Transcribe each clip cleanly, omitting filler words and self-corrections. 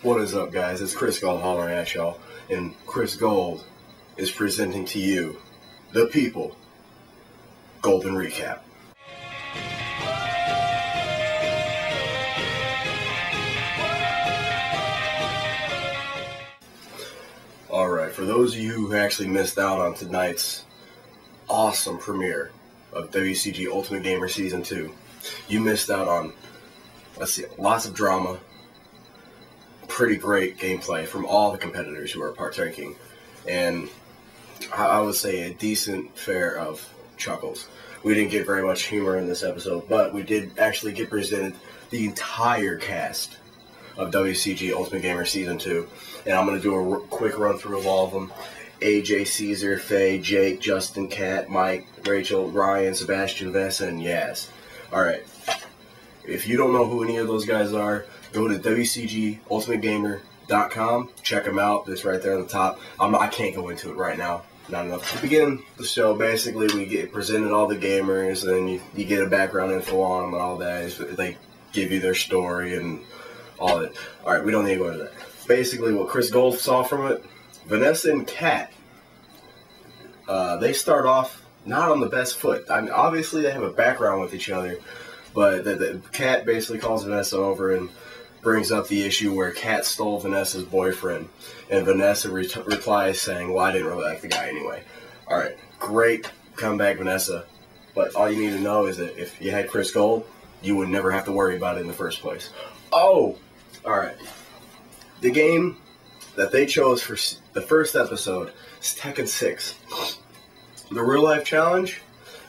What is up, guys? It's Chris Gold hollering at y'all, and Chris Gold is presenting to you, the people, Golden Recap. Alright, for those of you who actually missed out on tonight's awesome premiere of WCG Ultimate Gamer Season 2, you missed out on, lots of drama, pretty great gameplay from all the competitors who are partaking, and I would say a decent fare of chuckles. We didn't get very much humor in this episode, but we did actually get presented the entire cast of WCG Ultimate Gamer Season 2, and I'm going to do a quick run through of all of them. AJ, Caesar, Faye, Jake, Justin, Kat, Mike, Rachel, Ryan, Sebastian, Vanessa, and Yaz. Alright, if you don't know who any of those guys are, go to WCGUltimateGamer.com, check them out. It's right there on the top. I can't go into it right now. Not enough. To begin the show, basically, we get presented all the gamers, and then you get a background info on them and all that. They give you their story and all that. Alright, we don't need to go into that. Basically, what Chris Gold saw from it, Vanessa and Kat, they start off not on the best foot. I mean, obviously, they have a background with each other, but the Kat basically calls Vanessa over and brings up the issue where Kat stole Vanessa's boyfriend, and Vanessa replies saying, well, I didn't really like the guy anyway. Alright, great comeback, Vanessa, but all you need to know is that if you had Chris Gold, you would never have to worry about it in the first place. Oh! Alright. The game that they chose for the first episode is Tekken 6. The real life challenge?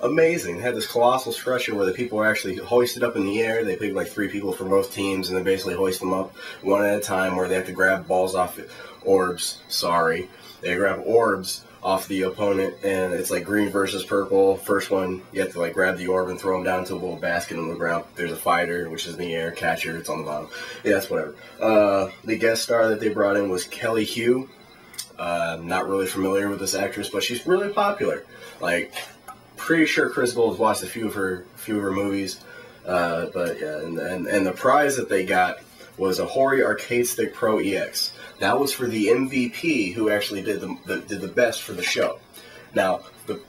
Amazing. They had this colossal structure where the people were actually hoisted up in the air. They picked like 3 people from both teams, and they basically hoist them up one at a time, where they have to grab balls off orbs. Sorry. They grab orbs off the opponent, and it's like green versus purple. First one, you have to like grab the orb and throw them down to a little basket on the ground. There's a fighter, which is in the air. Catcher, it's on the bottom. Yeah, that's whatever. The guest star that they brought in was Kelly Hu. Not really familiar with this actress, but she's really popular. Like, pretty sure Chris Gold has watched a few of her movies, but yeah, and the prize that they got was a Hori Arcade Stick Pro EX. That was for the MVP who actually did the best for the show. Now,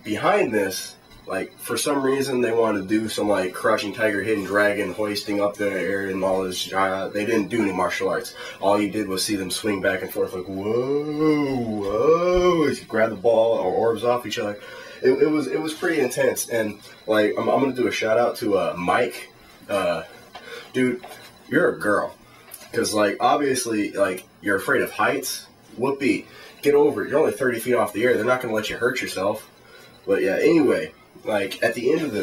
behind this, like, for some reason they wanted to do some like Crouching Tiger, Hidden Dragon, hoisting up the air and all this. They didn't do any martial arts. All you did was see them swing back and forth like, whoa, whoa, as you grab the ball or orbs off each other. It was pretty intense, and like I'm gonna do a shout out to Mike, dude, you're a girl, because like obviously like you're afraid of heights. Whoopee, get over it. You're only 30 feet off the air. They're not gonna let you hurt yourself. But yeah, anyway, like at the end of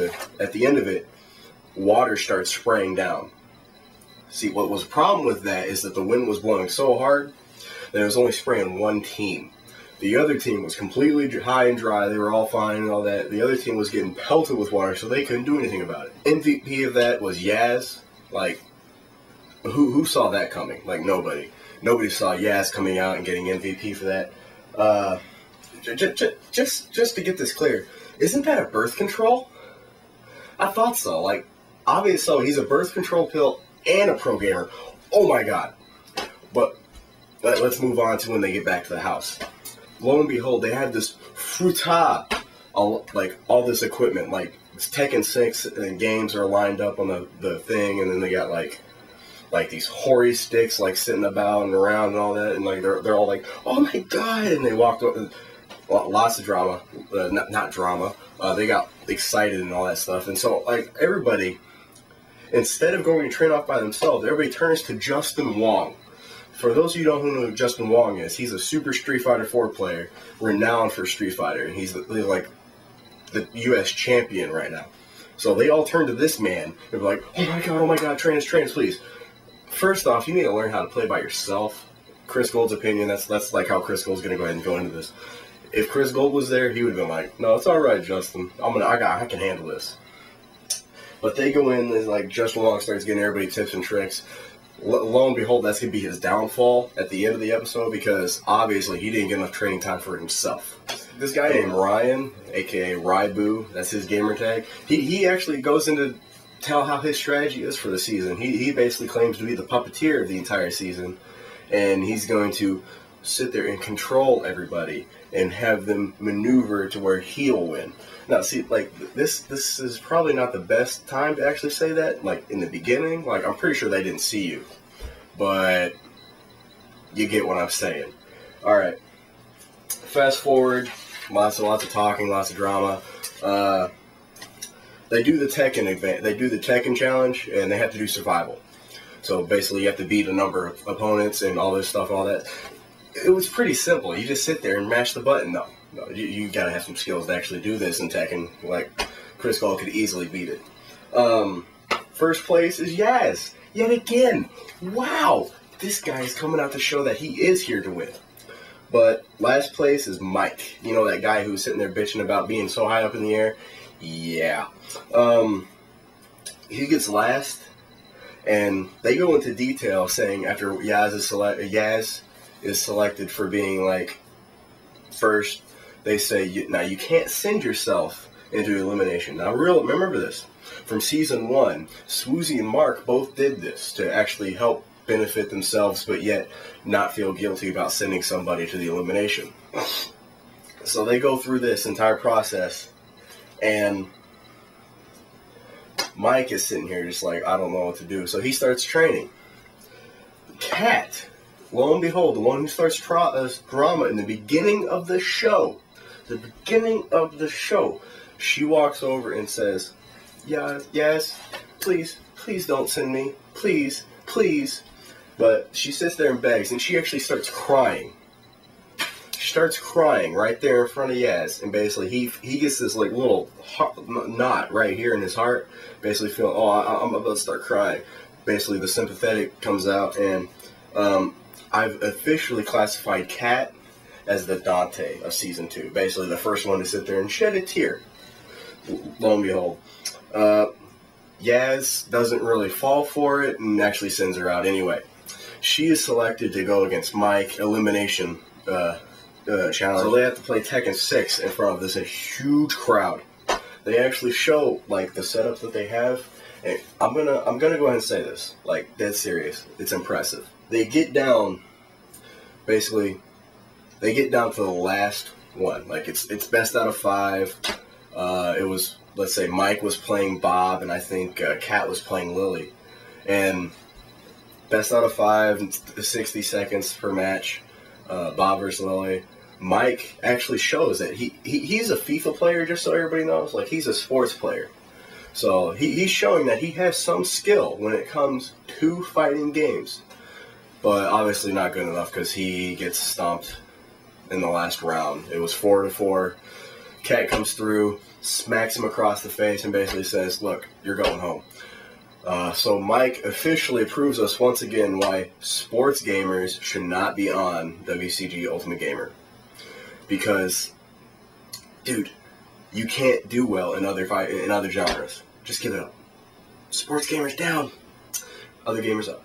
it, water starts spraying down. See, what was the problem with that is that the wind was blowing so hard that it was only spraying one team. The other team was completely high and dry. They were all fine and all that. The other team was getting pelted with water, so they couldn't do anything about it. MVP of that was Yaz. Like, who saw that coming? Like, nobody. Nobody saw Yaz coming out and getting MVP for that. Just to get this clear, isn't that a birth control? I thought so. Like, obviously, so he's a birth control pill and a pro gamer. Oh my god. But let's move on to when they get back to the house. Lo and behold, they had this fruta, like all this equipment, like it's Tekken 6 and games are lined up on the thing, and then they got like these Hori sticks like sitting about and around and all that, and like they're all like, oh my god, and they walked over, lots of drama, not drama, they got excited and all that stuff, and so like everybody, instead of going to train off by themselves, everybody turns to Justin Wong. For those of you who don't know who Justin Wong is, he's a Super Street Fighter 4 player, renowned for Street Fighter, and he's like the U.S. champion right now. So they all turn to this man and be like, oh my god, train us, please. First off, you need to learn how to play by yourself. Chris Gold's opinion, that's like how Chris Gold's going to go ahead and go into this. If Chris Gold was there, he would have been like, no, it's alright, Justin. I can handle this. But they go in, and like Justin Wong starts getting everybody tips and tricks. Lo and behold, that's going to be his downfall at the end of the episode, because obviously he didn't get enough training time for himself. This guy named Ryan, aka Raibu, that's his gamer tag, he actually goes into tell how his strategy is for the season. He basically claims to be the puppeteer of the entire season, and he's going to sit there and control everybody and have them maneuver to where he'll win. Now, see, like, this is probably not the best time to actually say that, like, in the beginning. Like, I'm pretty sure they didn't see you, but you get what I'm saying. All right. Fast forward, lots of talking, lots of drama. They do the Tekken challenge, and they have to do survival. So basically, you have to beat a number of opponents and all this stuff, all that. It was pretty simple. You just sit there and mash the button. No, you gotta have some skills to actually do this in Tekken. Like, Chris Gold could easily beat it. First place is Yaz. Yet again. Wow, this guy is coming out to show that he is here to win. But last place is Mike. You know, that guy who's sitting there bitching about being so high up in the air? Yeah. He gets last, and they go into detail saying after Yaz is selected for being, like, first, they say, now you can't send yourself into elimination. Now, remember this. From Season 1, Swoozy and Mark both did this to actually help benefit themselves, but yet not feel guilty about sending somebody to the elimination. So they go through this entire process, and Mike is sitting here just like, I don't know what to do. So he starts training. Kat, lo and behold, the one who starts drama in the beginning of the show, she walks over and says, yes, please don't send me, please. But she sits there and begs, and she actually starts crying. She starts crying right there in front of Yaz, and basically he gets this, like, little knot right here in his heart, basically feeling, oh, I'm about to start crying. Basically, the sympathetic comes out, and I've officially classified Kat as the Dante of Season 2. Basically, the first one to sit there and shed a tear. Lo and behold. Yaz doesn't really fall for it and actually sends her out anyway. She is selected to go against Mike, elimination challenge. So they have to play Tekken 6 in front of this huge crowd. They actually show, like, the setup that they have. And I'm gonna go ahead and say this, like, dead serious. It's impressive. They get down, basically, they get down to the last one. Like, it's best out of 5. It was, let's say, Mike was playing Bob, and I think Kat was playing Lily. And best out of 5, 60 seconds per match, Bob versus Lily. Mike actually shows that he's a FIFA player, just so everybody knows. Like, he's a sports player. So he's showing that he has some skill when it comes to fighting games. But obviously not good enough because he gets stomped in the last round. It was 4-4. Kat comes through, smacks him across the face, and basically says, look, you're going home. So Mike officially proves us once again why sports gamers should not be on WCG Ultimate Gamer. Because, dude, you can't do well in other genres. Just give it up. Sports gamers down, other gamers up.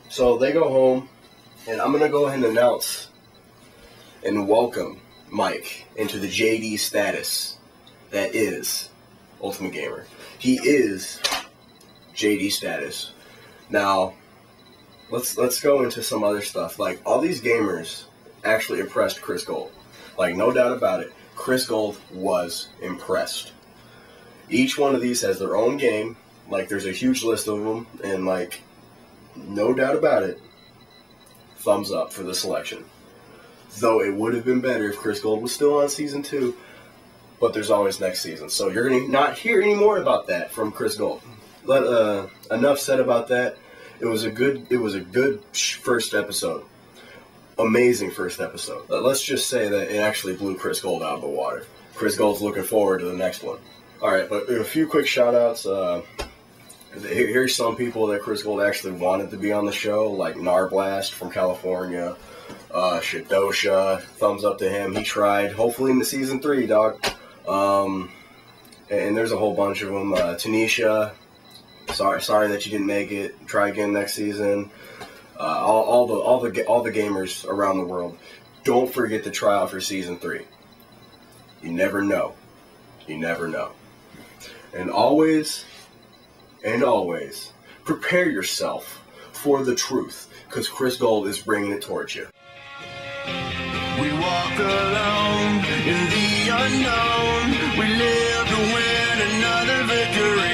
So they go home, and I'm going to go ahead and announce and welcome Mike into the JD status that is Ultimate Gamer. He is JD status. Now, let's go into some other stuff. Like, all these gamers actually impressed Chris Gold. Like, no doubt about it. Chris Gold was impressed. Each one of these has their own game. Like, there's a huge list of them, and, like, no doubt about it, thumbs up for the selection. Though it would have been better if Chris Gold was still on Season 2, but there's always next season. So you're going to not hear any more about that from Chris Gold. Enough said about that. It was a good first episode. Amazing first episode. Let's just say that it actually blew Chris Gold out of the water. Chris Gold's looking forward to the next one. Alright, but a few quick shout-outs. Here's some people that Chris Gold actually wanted to be on the show, like Narblast from California, Shadosha, thumbs up to him. He tried. Hopefully in the Season 3, dog. And there's a whole bunch of them. Tanisha, sorry that you didn't make it. Try again next season. All the gamers around the world, don't forget to try out for Season 3. You never know. You never know. And always, prepare yourself for the truth, because Chris Gold is bringing it towards you. We walk alone in the unknown. We live to win another victory.